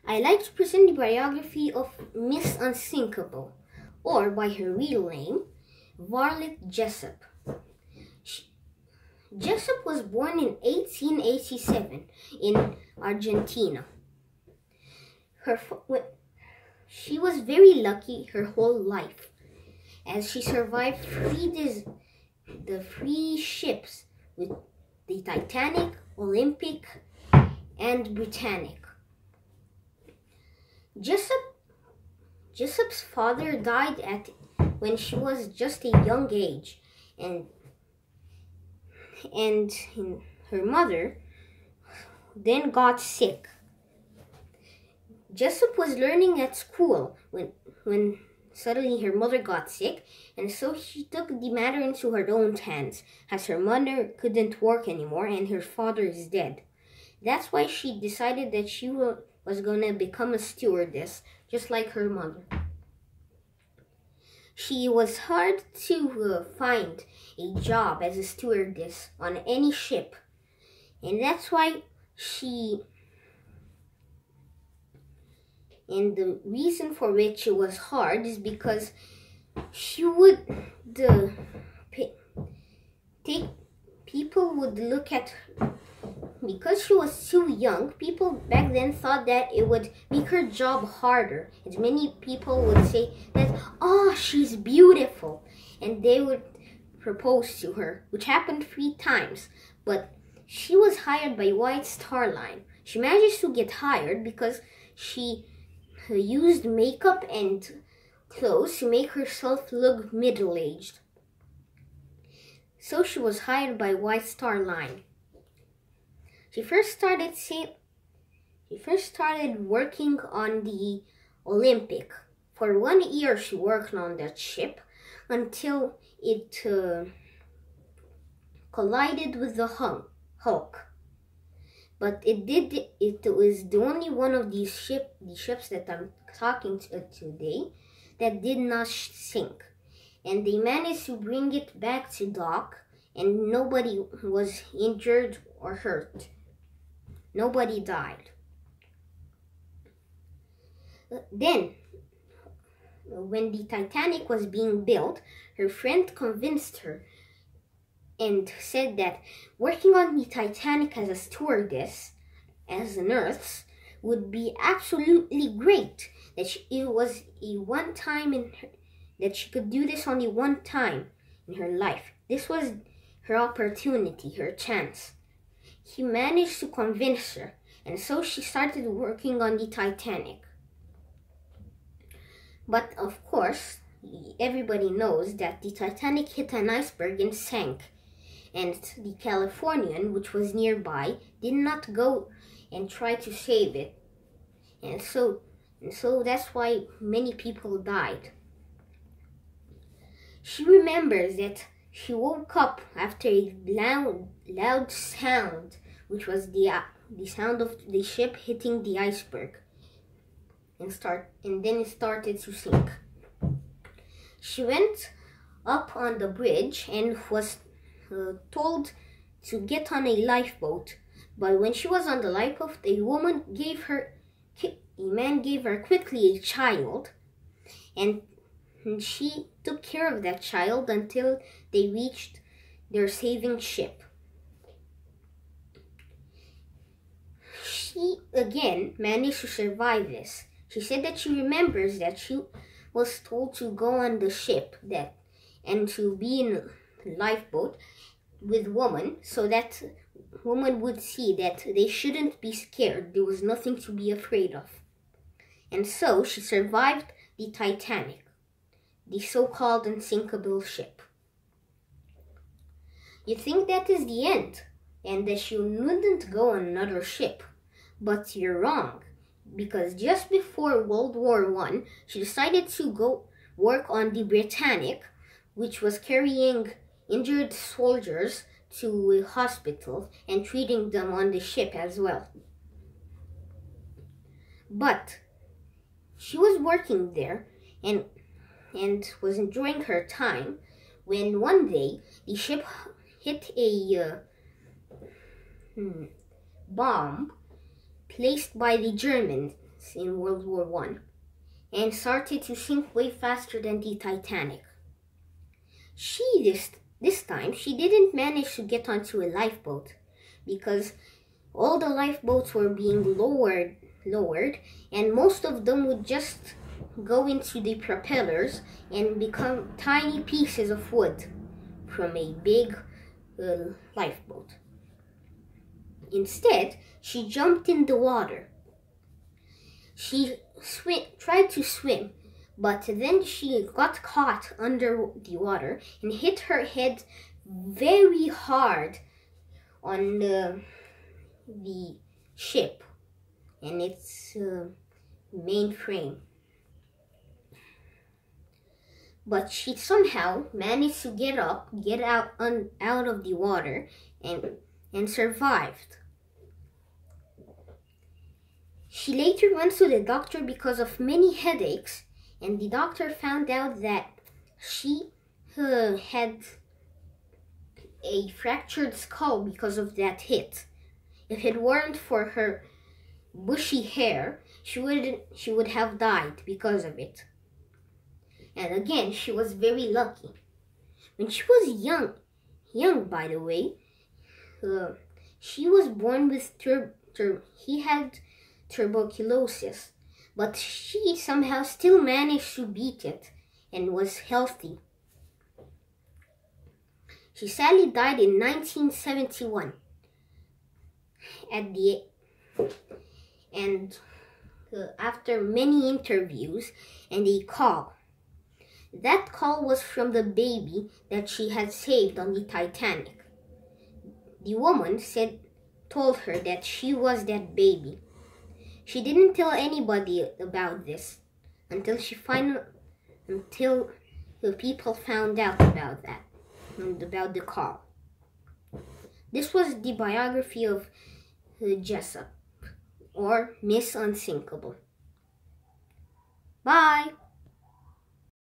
I like to present the biography of Miss Unsinkable, or by her real name, Varlet Jessop. Jessop was born in 1887 in Argentina. She was very lucky her whole life, as she survived the three ships with the Titanic, Olympic, and Britannic. Jessop's father died when she was just a young age, and her mother then got sick. Jessop was learning at school when suddenly her mother got sick, and so she took the matter into her own hands, as her mother couldn't work anymore and her father is dead. That's why she decided that she was going to become a stewardess, just like her mother. She was hard to find a job as a stewardess on any ship, and that's why and the reason for which it was hard is because people would look at her. Because she was too young, people back then thought that it would make her job harder. As many people would say that, oh, she's beautiful. And they would propose to her, which happened 3 times. But she was hired by White Star Line. She managed to get hired because she used makeup and clothes to make herself look middle-aged. So she was hired by White Star Line. She first started working on the Olympic. For 1 year she worked on that ship until it collided with the Hulk. But it was the only one of the ships that I'm talking to today that did not sink. And they managed to bring it back to dock, and nobody was injured or hurt. Nobody died. Then, when the Titanic was being built, her friend convinced her and said that working on the Titanic as a stewardess, as a nurse, would be absolutely great. That it was that she could do this only one time in her life. This was her opportunity, her chance. He managed to convince her, and so she started working on the Titanic. But of course, everybody knows that the Titanic hit an iceberg and sank. And the Californian, which was nearby, did not go and try to save it. And so that's why many people died. She remembers that she woke up after a loud sound, which was the sound of the ship hitting the iceberg, and then it started to sink. She went up on the bridge and was told to get on a lifeboat. But when she was on the lifeboat, a man gave her quickly a child, and she took care of that child until they reached their saving ship. She again managed to survive this. She said that she remembers that she was told to go on the ship and to be in a lifeboat with women, so that women would see that they shouldn't be scared. There was nothing to be afraid of. And so she survived the Titanic, the so-called unsinkable ship. You think that is the end, and that she wouldn't go on another ship. But you're wrong, because just before World War I, she decided to go work on the Britannic, which was carrying injured soldiers to a hospital and treating them on the ship as well. But she was working there and was enjoying her time when one day the ship hit a bomb placed by the Germans in World War I and started to sink way faster than the Titanic. This time, she didn't manage to get onto a lifeboat because all the lifeboats were being lowered, and most of them would just go into the propellers and become tiny pieces of wood from a big lifeboat. Instead, she jumped in the water. She tried to swim, but then she got caught under the water and hit her head very hard on the ship and its mainframe. But she somehow managed to get out of the water and survived. She later went to the doctor because of many headaches, and the doctor found out that she had a fractured skull because of that hit. If it weren't for her bushy hair, she would have died because of it. And again, she was very lucky. When she was young by the way, she was born with he had tuberculosis, but she somehow still managed to beat it and was healthy. She sadly died in 1971 after many interviews and a call. That call was from the baby that she had saved on the Titanic. The woman told her that she was that baby. She didn't tell anybody about this until the people found out about that and about the call. This was the biography of Jessop, or Miss Unsinkable. Bye!